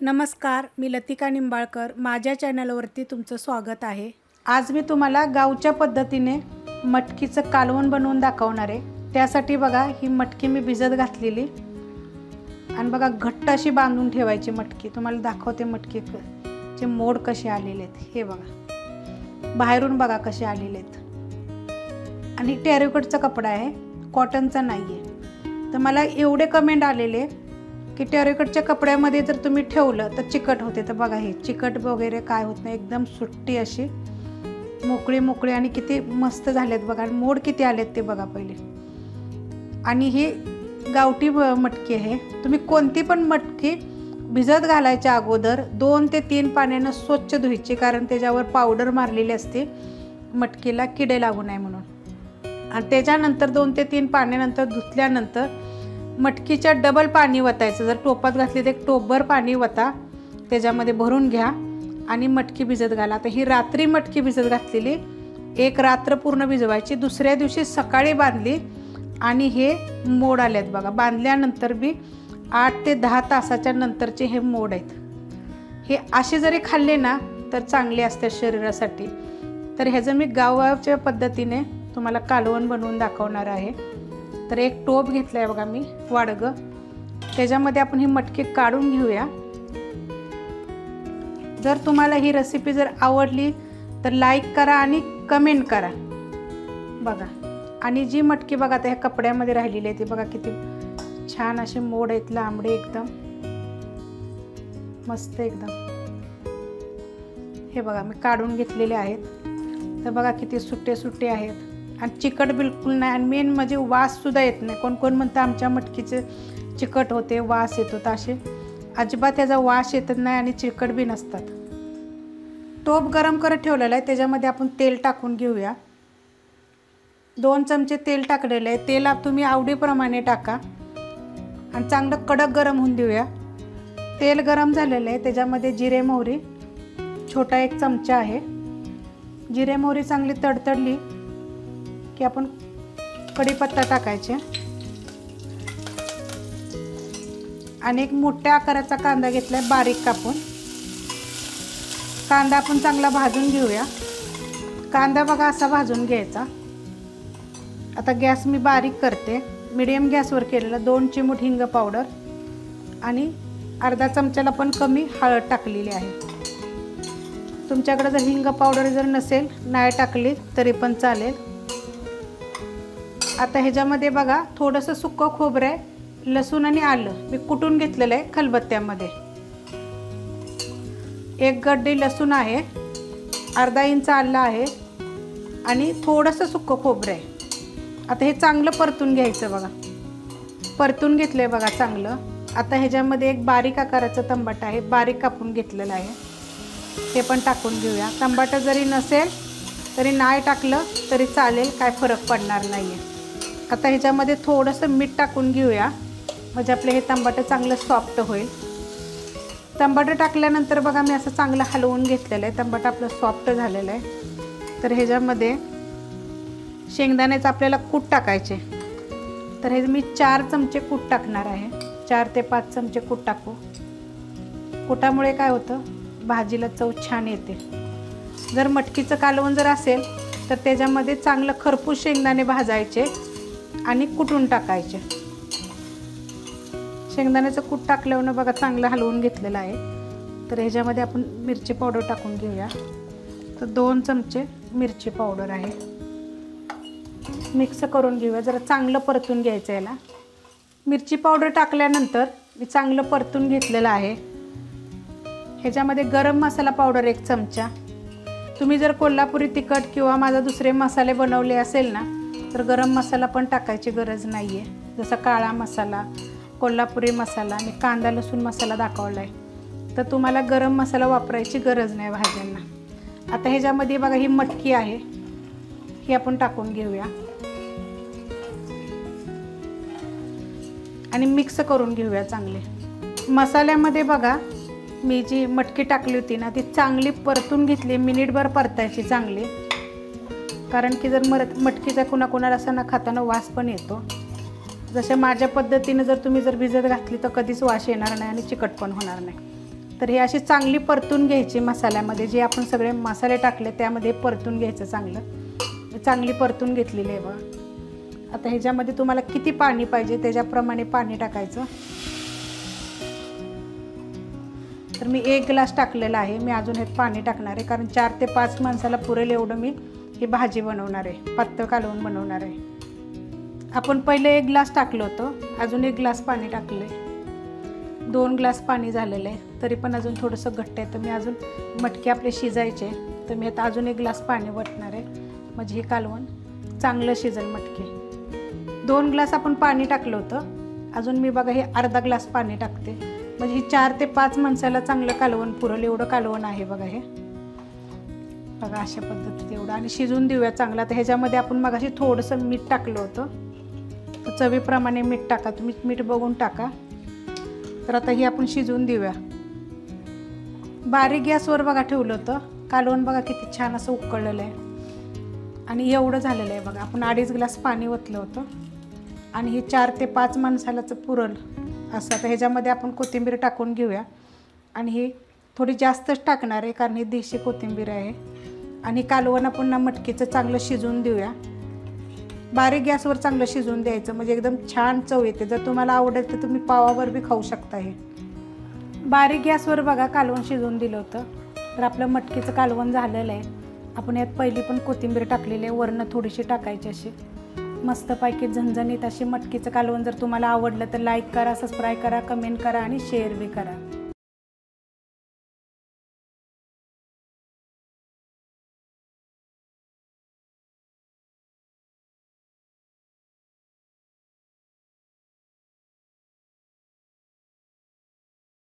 नमस्कार, मी लतिका निंबाळकर. माझ्या चॅनलवरती तुमचं स्वागत आहे. आज मी तुम्हाला गावच्या पद्धतीने मटकीचं कालवण बनवून दाखवणार आहे. त्यासाठी बघा ही मटकी मी भिजत घातलेली आणि बघा घट्ट अशी बांधून ठेवायची मटकी. तुम्हाला दाखवते मटकीचे मोड कसे आलेले आहेत. हे बघा बाहेरून बघा कसे आलेले आहेत आणि टेरिकटचा कपडा आहे, कॉटनचा नाही आहे. तर मला एवढे कमेंट आलेले की टेरिकटच्या कपड्यामध्ये जर तुम्ही ठेवलं तर चिकट होते. तर बघा हे चिकट वगैरे काय होत नाही, एकदम सुट्टी अशी मोकळी मोकळी आणि किती मस्त झालेत बघा. मोड किती आलेत ते बघा पहिले. आणि ही गावठी मटकी आहे. तुम्ही कोणती पण मटकी भिजत घालायच्या अगोदर 2 ते 3 पाण्यानं स्वच्छ धुवायची, कारण त्याच्यावर पावडर मारलेली असते मटकीला किडे लागू नये म्हणून. आणि त्याच्यानंतर 2 ते 3 पाण्यानंतर धुतल्यानंतर मटकीच्या डबल पाणी वतायचं. जर टोपात घातली तर 1 टोपभर पाणी वता, त्याच्यामध्ये भरून घ्या आणि मटकी भिजत घाला. तर ही रात्री मटकी भिजत घातलेली, 1 रात्र पूर्ण भिजवायची. दुसऱ्या दिवशी सकाळी बांधली आणि हे मोड आलेत बघा. बांधल्यानंतर बी 8 ते 10 तासाच्या नंतरचे हे मोड आहेत. हे असे जरी खाल्ले ना तर चांगले असते शरीरासाठी. तर ह्याचं मी गावाच्या पद्धतीने तुम्हाला कालवण बनवून दाखवणार आहे. तर 1 टोप घेतला आहे बघा मी वाडगं. त्याच्यामध्ये आपण ही मटकी काढून घेऊया. जर तुम्हाला ही रेसिपी जर आवडली तर लाईक करा आणि कमेंट करा बघा. आणि जी मटकी बघा त्या कपड्यामध्ये राहिलेली आहे ती बघा किती छान असे मोड आहेत, लांबडे एकदम मस्त एकदम. हे बघा मी काढून घेतलेले आहेत. तर बघा किती सुट्टे सुट्टे आहेत आणि चिकट बिलकुल नाही. आणि मेन म्हणजे वाससुद्धा येत नाही. कोण कोण म्हणतं आमच्या मटकीचे चिकट होते, वास येतो. तर असे अजिबात त्याचा वास येत नाही आणि चिकट बी नसतात. टोप गरम करत ठेवलेला आहे, त्याच्यामध्ये आपण तेल टाकून घेऊया. 2 चमचे तेल टाकलेलं आहे. तेल तुम्ही आवडीप्रमाणे टाका आणि चांगलं कडक गरम होऊन देऊया. तेल गरम झालेलं आहे, त्याच्यामध्ये जिरे मोहरी छोटा 1 चमचा आहे. जिरे मोहरी चांगली तडतडली की आपण कढीपत्ता टाकायचे आणि 1 मोठ्या आकाराचा कांदा घेतला आहे बारीक कापून. कांदा आपण चांगला भाजून घेऊया. कांदा बघा असा भाजून घ्यायचा. आता गॅस मी बारीक करते, मीडियम गॅसवर केलेला. 2 चिमूट हिंग पावडर आणि अर्धा चमच्याला पण कमी हळद टाकलेली आहे. तुमच्याकडे जर हिंग पावडर जर नसेल नाही टाकली तरी पण चालेल. आता ह्याच्यामध्ये बघा थोडंसं सुकं खोबरं आहे, लसूण आणि आलं मी कुटून घेतलेलं आहे खलबत्त्यामध्ये. 1 गड्डी लसूण आहे, अर्धा इंच आलं आहे आणि थोडंसं सुकं खोबरं आहे. आता हे चांगलं परतून घ्यायचं बघा. परतून घेतलं आहे बघा चांगलं. आता ह्याच्यामध्ये 1 बारीक आकाराचं तंबाट आहे, बारीक कापून घेतलेलं आहे, ते पण टाकून घेऊया. तंबाट जरी नसेल तरी नाही टाकलं तरी चालेल, काय फरक पडणार नाही आहे. आता ह्याच्यामध्ये थोडंसं मीठ टाकून घेऊया, म्हणजे आपलं हे तंबाटं चांगलं सॉफ्ट होईल. तंबाटं टाकल्यानंतर बघा मी असं चांगलं हलवून घेतलेलं आहे. तंबाटं आपलं सॉफ्ट झालेलं आहे. तर ह्याच्यामध्ये शेंगदाण्याचं आपल्याला कूट टाकायचे. तर हे मी 4 चमचे कूट टाकणार आहे. 4 ते 5 चमचे कूट टाकू. कुटामुळे काय होतं, भाजीला चव छान येते. जर मटकीचं कालवण जर असेल तर त्याच्यामध्ये चांगलं खरपूस शेंगदाणे भाजायचे आणि कुटून टाकायचे. शेंगदाण्याचं कूट टाकल्यावर बघा चांगलं हलवून घेतलेलं आहे. तर ह्याच्यामध्ये आपण मिरची पावडर टाकून घेऊया. तर 2 चमचे मिरची पावडर आहे. मिक्स करून घेऊया. जरा चांगलं परतून घ्यायचं याला. मिरची पावडर टाकल्यानंतर मी चांगलं परतून घेतलेलं आहे. ह्याच्यामध्ये गरम मसाला पावडर 1 चमचा. तुम्ही जर कोल्हापुरी तिखट किंवा माझा दुसरे मसाले बनवले असेल ना तर गरम मसाला पण टाकायची गरज नाही आहे. जसं काळा मसाला, कोल्हापुरी मसाला आणि कांदा लसूण मसाला दाखवला आहे. तर तुम्हाला गरम मसाला वापरायची गरज नाही भाज्यांना. आता ह्याच्यामध्ये बघा ही मटकी आहे, ही आपण टाकून घेऊया आणि मिक्स करून घेऊया चांगले. मसाल्यामध्ये बघा मी जी मटकी टाकली होती ना ती चांगली परतून घेतली. मिनिटभर परतायची चांगली, कारण की जर मटकीचा कुणाकुणाला असा न खाताना वास पण येतो. जशा माझ्या पद्धतीने जर तुम्ही जर भिजत घातली तर कधीच वास येणार नाही आणि चिकट पण होणार नाही. तर हे अशी चांगली परतून घ्यायची मसाल्यामध्ये, जे आपण सगळे मसाले टाकले त्यामध्ये परतून घ्यायचं चांगलं. चांगली परतून घेतलेली आहे बघा. आता ह्याच्यामध्ये तुम्हाला किती पाणी पाहिजे त्याच्याप्रमाणे पाणी टाकायचं. तर मी 1 ग्लास टाकलेला आहे. मी अजून हे पाणी टाकणार आहे कारण 4 ते 5 माणसाला पुरेल एवढं मी ही भाजी बनवणार आहे, पातळ कालवण बनवणार आहे. आपण पहिले 1 ग्लास टाकलं होतं, अजून 1 ग्लास पाणी टाकले, 2 ग्लास पाणी झालेलं आहे. तरी पण अजून थोडंसं घट्ट आहे, तर मी अजून मटकी आपले शिजायचे, तर मी आता अजून 1 ग्लास पाणी वतणार आहे. म्हणजे हे कालवण चांगलं शिजेल मटकी. 2 ग्लास आपण पाणी टाकलं होतं, अजून मी बघा हे अर्धा ग्लास पाणी टाकते. म्हणजे ही 4 ते 5 माणसाला चांगलं कालवण पुरेल एवढं कालवण आहे बघा. हे बघा अशा पद्धतीत एवढं, आणि शिजून देऊया चांगलं. तर ह्याच्यामध्ये आपण मगाशी थोडंसं मीठ टाकलं होतं, तर चवीप्रमाणे मीठ टाका, तुम्ही मीठ बघून टाका. तर आता हे आपण शिजवून देऊया. बारीक गॅसवर बघा ठेवलं होतं. कालवण बघा किती छान असं उकळलेलं आहे आणि एवढं झालेलं आहे बघा. आपण 2.5 ग्लास पाणी ओतलं होतं आणि हे 4 ते 5 माणसालाच पुरल असं. तर ह्याच्यामध्ये आपण कोथिंबीर टाकून घेऊया आणि हे थोडी जास्तच टाकणार आहे कारण ही देशी कोथिंबीर आहे. आणि कालवण आपण ना मटकीचं चांगलं शिजवून देऊया. बारीक गॅसवर चांगलं शिजवून द्यायचं म्हणजे एकदम छान चव येते. जर तुम्हाला आवडेल तर तुम्ही पावावर बी खाऊ शकता. हे बारीक गॅसवर बघा कालवण शिजवून दिलं होतं. तर आपलं मटकीचं कालवण झालेलं आहे. आपण यात पहिली पण कोथिंबीर टाकलेली आहे, वरनं थोडीशी टाकायची अशी. मस्तपैकी झणझणीत अशी मटकीचं कालवण. जर तुम्हाला आवडलं तर लाईक करा, सबस्क्राईब करा, कमेंट करा आणि शेअर बी करा.